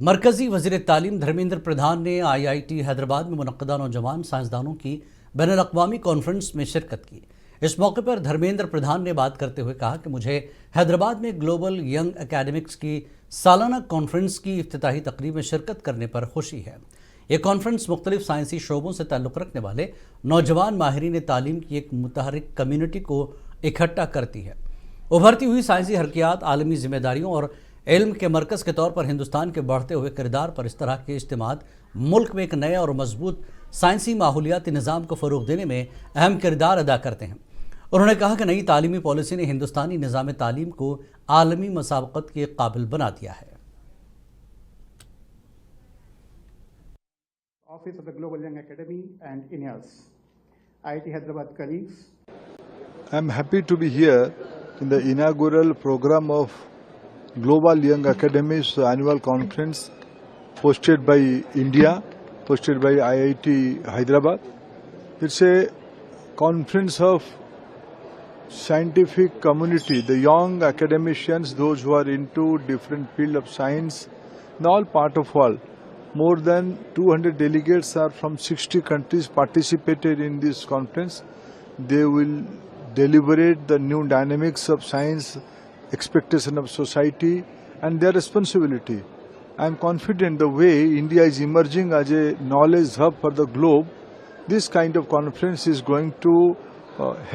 मरकजी वज़ीर तालीम धर्मेंद्र प्रधान ने IIT हैदराबाद में मुनक़्क़दा नौजवान साइंसदानों की बैनुल-अक़वामी कॉन्फ्रेंस में शिरकत की। इस मौके पर धर्मेंद्र प्रधान ने बात करते हुए कहा कि मुझे हैदराबाद में ग्लोबल यंग एकेडमिक्स की सालाना कॉन्फ्रेंस की इफ्तिताही तकरीब में शिरकत करने पर खुशी है। ये कॉन्फ्रेंस मुख्तलिफ साइंसी शोबों से ताल्लुक़ रखने वाले नौजवान माहिरीन तालीम की एक मुतहरिक कम्यूनिटी को इकट्ठा करती है। उभरती हुई साइंसी हरकियात, आलमी जिम्मेदारियों और इल्म के मरकज़ के तौर पर हिंदुस्तान के बढ़ते हुए किरदार पर इस तरह के इज्तिमात मुल्क में एक नए और मजबूत साइंसी माहौलियाती निज़ाम को फ़रोग़ देने में अहम किरदार अदा करते हैं। उन्होंने कहा कि नई तालीमी पॉलिसी ने हिंदुस्तानी निज़ाम तालीम को आलमी मसाबक़त के काबिल बना दिया है। Office of the Global Young Academy and INEOS, IIT Hyderabad colleagues. I am happy to be here in the inaugural program of Global Young Academies annual conference hosted by India, hosted by IIT Hyderabad. It's a conference of scientific community, the young academicians, those who are into different field of science, and all part of world. More than 200 delegates are from 60 countries participated in this conference. They will deliberate the new dynamics of science, expectation of society and their responsibility. I am confident the way India is emerging as a knowledge hub for the globe, this kind of conference is going to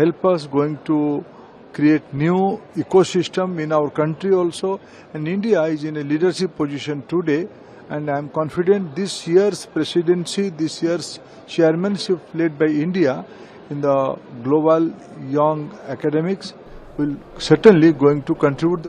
help us, going to create new ecosystem in our country also, and India is in a leadership position today, and I am confident this year's presidency, this year's chairmanship led by India in the global young academics will certainly going to contribute.